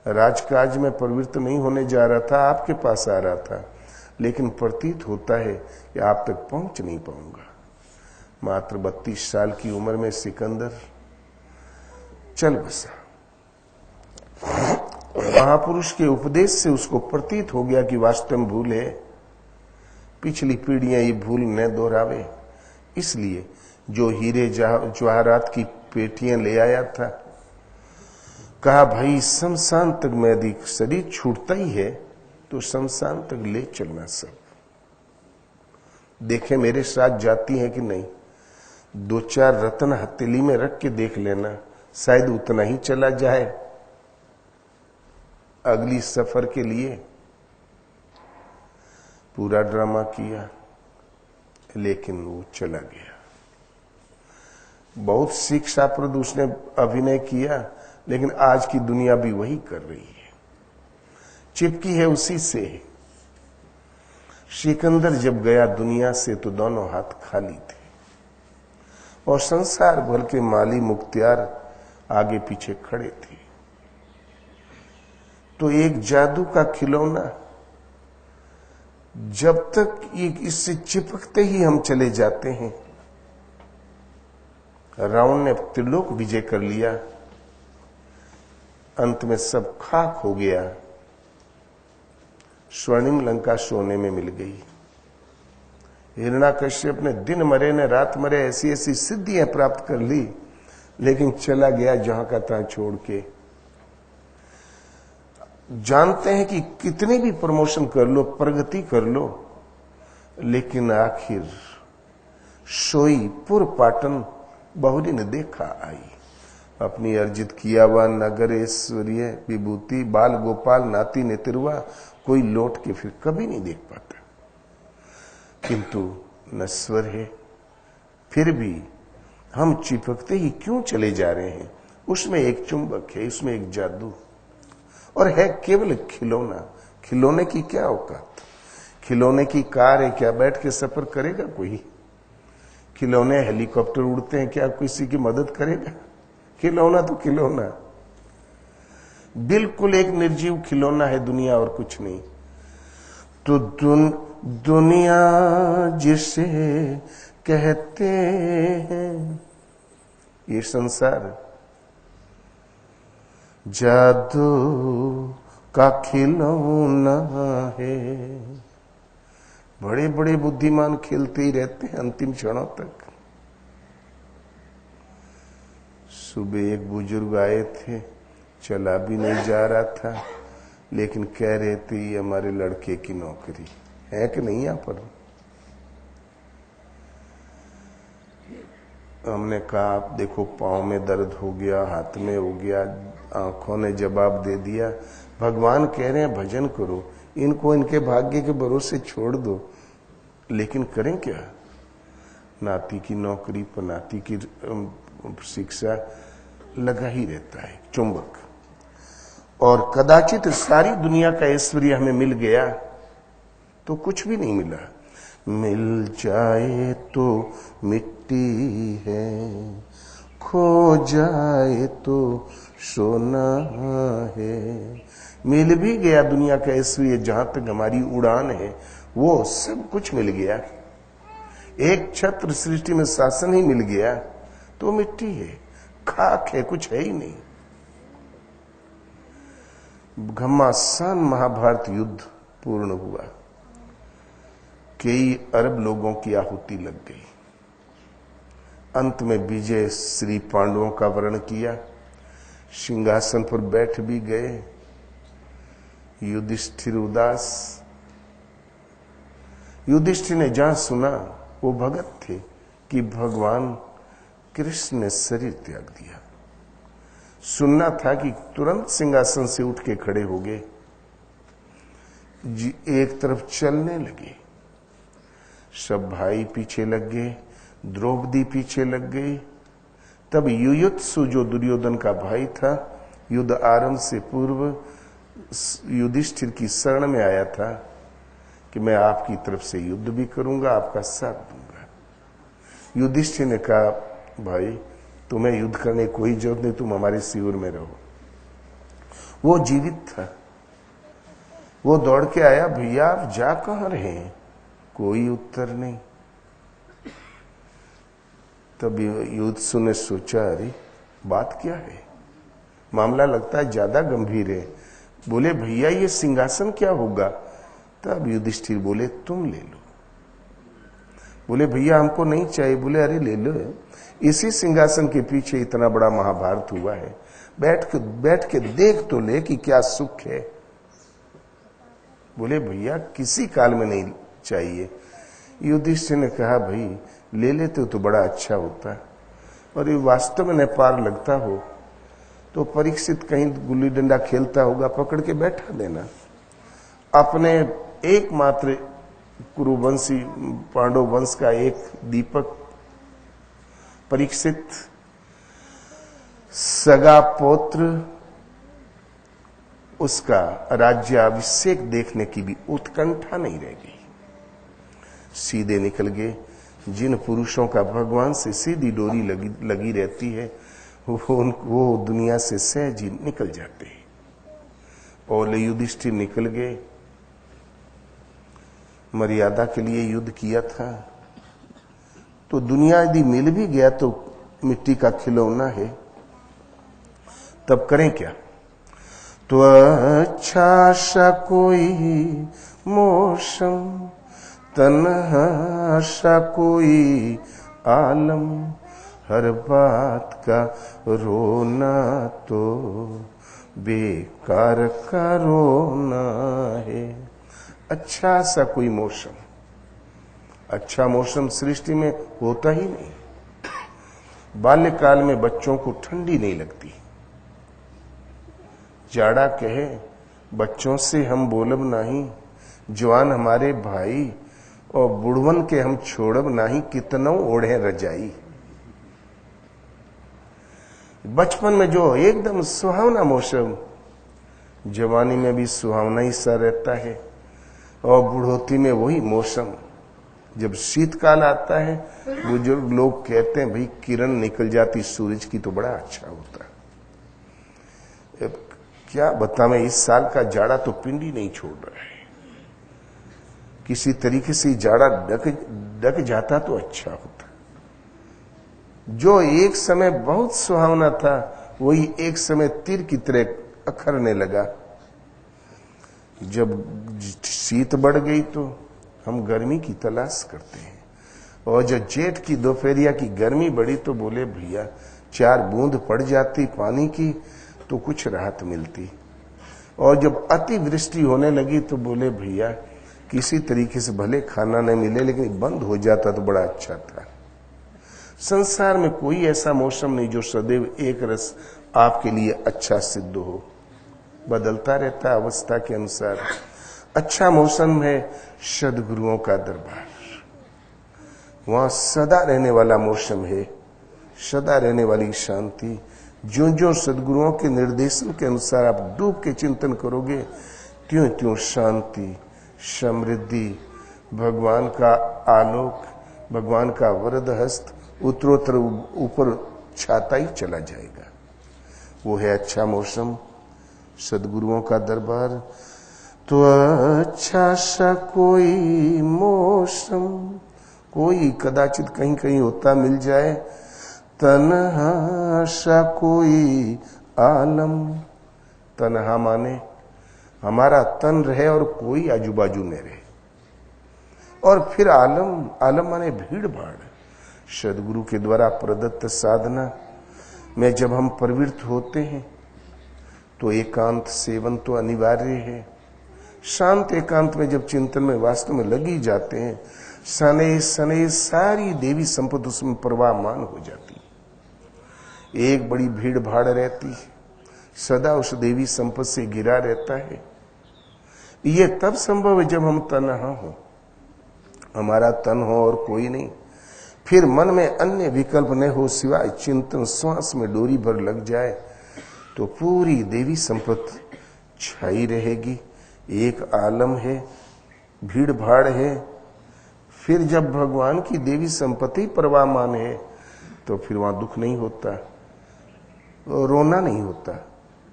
राजकाज में प्रवृत्त नहीं होने जा रहा था, आपके पास आ रहा था, लेकिन प्रतीत होता है कि आप तक पहुंच नहीं पाऊंगा। मात्र 32 साल की उम्र में सिकंदर चल बसा। महापुरुष के उपदेश से उसको प्रतीत हो गया कि वास्तव में भूल है, पिछली पीढ़ियां ये भूल न दोहरावे। इसलिए जो हीरे जवाहरात की पेटियां ले आया था, कहा भाई शमशान तक मैं यदि शरीर छूटता ही है तो शमशान तक ले चलना सब, देखे मेरे साथ जाती है कि नहीं। 2-4 रत्न हथेली में रख के देख लेना, शायद उतना ही चला जाए अगली सफर के लिए। पूरा ड्रामा किया, लेकिन वो चला गया। बहुत शिक्षाप्रद उसने अभिनय किया, लेकिन आज की दुनिया भी वही कर रही है, चिपकी है उसी से। सिकंदर जब गया दुनिया से तो दोनों हाथ खाली थे, और संसार भर के माली मुख्तियार आगे पीछे खड़े थे। तो एक जादू का खिलौना, जब तक इससे चिपकते ही हम चले जाते हैं। रावण ने त्रिलोक विजय कर लिया, अंत में सब खाक हो गया। स्वर्णिम लंका सोने में मिल गई। हिरण्याकश्यप ने दिन मरे ने रात मरे ऐसी ऐसी सिद्धियां प्राप्त कर ली, लेकिन चला गया जहां का तहां छोड़ के। जानते हैं कि कितनी भी प्रमोशन कर लो, प्रगति कर लो, लेकिन आखिर सोई पुर पाटन बहुरी ने देखा आई। अपनी अर्जित किया हुआ नगर ऐश्वर्य विभूति बाल गोपाल नाती नेतिरवा कोई लौट के फिर कभी नहीं देख पाता, किंतु नश्वर है। फिर भी हम चिपकते ही क्यों चले जा रहे हैं? उसमें एक चुंबक है, उसमें एक जादू, और है केवल खिलौना। खिलौने की क्या औकात? खिलौने की कार है, क्या बैठ के सफर करेगा कोई? खिलौने हेलीकॉप्टर उड़ते हैं, क्या किसी की मदद करेगा? खिलौना तो खिलौना, बिल्कुल एक निर्जीव खिलौना है दुनिया, और कुछ नहीं। तो दुनिया जिसे कहते हैं, ये संसार जादू का खिलौना है। बड़े बड़े बुद्धिमान खेलते ही रहते हैं अंतिम क्षणों तक। सुबह एक बुजुर्ग आए थे, चला भी नहीं जा रहा था, लेकिन कह रहे थे ये हमारे लड़के की नौकरी है कि नहीं। यहाँ पर हमने कहा आप देखो, पांव में दर्द हो गया, हाथ में हो गया, आंखों ने जवाब दे दिया। भगवान कह रहे हैं भजन करो, इनको इनके भाग्य के भरोसे छोड़ दो, लेकिन करें क्या? नाती की नौकरी पर नाती की शिक्षा लगा ही रहता है चुंबक। और कदाचित सारी दुनिया का ऐश्वर्य हमें मिल गया तो कुछ भी नहीं मिला। मिल जाए तो मिट्टी है, खो जाए तो सोना है। मिल भी गया दुनिया का ऐश्वर्य, जहां तक हमारी उड़ान है वो सब कुछ मिल गया। एक छत्र सृष्टि में शासन ही मिल गया तो मिट्टी है, खाक है, कुछ है ही नहीं। घमासान महाभारत युद्ध पूर्ण हुआ, कई अरब लोगों की आहुति लग गई। अंत में विजय श्री पांडवों का वर्ण किया, सिंहासन पर बैठ भी गए। युधिष्ठिर उदास। युधिष्ठिर ने जहां सुना, वो भगत थे कि भगवान कृष्ण ने शरीर त्याग दिया। सुनना था कि तुरंत सिंहासन से उठ के खड़े हो गए, एक तरफ चलने लगे। सब भाई पीछे लग गए, द्रौपदी पीछे लग गई। तब युयुत्सु जो दुर्योधन का भाई था, युद्ध आरंभ से पूर्व युधिष्ठिर की शरण में आया था कि मैं आपकी तरफ से युद्ध भी करूंगा, आपका साथ दूंगा। युधिष्ठिर ने कहा भाई तुम्हें युद्ध करने कोई जरूरत नहीं, तुम हमारे शिविर में रहो। वो जीवित था। वो दौड़ के आया, भैया आप जा कहां रहे हैं? कोई उत्तर नहीं। तब युधिष्ठिर ने सोचा, अरे बात क्या है, मामला लगता है ज्यादा गंभीर है। बोले भैया ये सिंहासन क्या होगा? तब युधिष्ठिर बोले तुम ले लो। बोले भैया हमको नहीं चाहिए। बोले अरे ले लो, इसी सिंहासन के पीछे इतना बड़ा महाभारत हुआ है, बैठ के देख तो ले कि क्या सुख है। बोले भैया किसी काल में नहीं चाहिए। युधिष्ठिर ने कहा भाई ले लेते तो बड़ा अच्छा होता, और ये वास्तव में न पार लगता हो तो परीक्षित कहीं गुल्ली डंडा खेलता होगा, पकड़ के बैठा देना। अपने एकमात्र कुरुवंशी पांडव वंश का एक दीपक परीक्षित, सगा पौत्र, उसका राज्याभिषेक देखने की भी उत्कंठा नहीं रह गई। सीधे निकल गए। जिन पुरुषों का भगवान से सीधी डोरी लगी रहती है वो दुनिया से सहज ही निकल जाते हैं। और युधिष्ठिर निकल गए। मर्यादा के लिए युद्ध किया था, तो दुनिया यदि मिल भी गया तो मिट्टी का खिलौना है, तब करें क्या? तो अच्छा सा कोई मौसम, तन्हा सा कोई आलम, हर बात का रोना तो बेकार का रोना है। अच्छा सा कोई मौसम, अच्छा मौसम सृष्टि में होता ही नहीं। बाल्यकाल में बच्चों को ठंडी नहीं लगती, जाड़ा कहे बच्चों से हम बोलब नहीं, जवान हमारे भाई और बुढ़वन के हम छोड़ब नहीं, कितनों ओढ़े रजाई। बचपन में जो एकदम सुहावना मौसम, जवानी में भी सुहावना ही सा रहता है, और बुढ़ोती में वही मौसम। जब शीतकाल आता है, बुजुर्ग लोग कहते हैं भाई किरण निकल जाती सूरज की तो बड़ा अच्छा होता है। क्या बतावें, इस साल का जाड़ा तो पिंडी नहीं छोड़ रहा है। किसी तरीके से जाड़ा डक जाता तो अच्छा होता। जो एक समय बहुत सुहावना था वही एक समय तीर की तरह अखरने लगा। जब शीत बढ़ गई तो हम गर्मी की तलाश करते हैं, और जब जेठ की दोपहरिया की गर्मी बढ़ी तो बोले भैया 4 बूंद पड़ जाती पानी की तो कुछ राहत मिलती। और जब अति वृष्टि होने लगी तो बोले भैया किसी तरीके से भले खाना नहीं मिले लेकिन बंद हो जाता तो बड़ा अच्छा था। संसार में कोई ऐसा मौसम नहीं जो सदैव एक रस आपके लिए अच्छा सिद्ध हो, बदलता रहता है अवस्था के अनुसार। अच्छा मौसम है सद्गुरुओं का दरबार, वहां सदा रहने वाला मौसम है, सदा रहने वाली शांति। जो जो सद्गुरुओं के निर्देशन के अनुसार आप डूब के चिंतन करोगे, त्यों त्यों शांति, समृद्धि, भगवान का आलोक, भगवान का वरद हस्त उत्तरोत्तर ऊपर छाता ही चला जाएगा। वो है अच्छा मौसम, सद्गुरुओं का दरबार। तो अच्छा सा कोई मौसम, कोई कदाचित कहीं कहीं होता मिल जाए, तन्हा सा कोई आलम। तन्हा माने हमारा तन रहे और कोई आजू बाजू न रहे, और फिर आलम, आलम माने भीड़ भाड़। सदगुरु के द्वारा प्रदत्त साधना में जब हम प्रवृत्त होते हैं तो एकांत सेवन तो अनिवार्य है। शांत एकांत में जब चिंतन में वास्तव में लगी जाते हैं, सने सने सारी देवी संपत्ति उसमें प्रवाहमान हो जाती। एक बड़ी भीड़ भाड़ रहती, सदा उस देवी संपत्ति से घिरा रहता है। ये तब संभव है जब हम तन्हा हो, हमारा तन हो और कोई नहीं, फिर मन में अन्य विकल्प न हो सिवाय चिंतन, श्वास में डोरी भर लग जाए तो पूरी देवी संपत्ति छाई रहेगी। एक आलम है, भीड़ भाड़ है। फिर जब भगवान की देवी संपत्ति प्रवाहमान है तो फिर वहां दुख नहीं होता, रोना नहीं होता,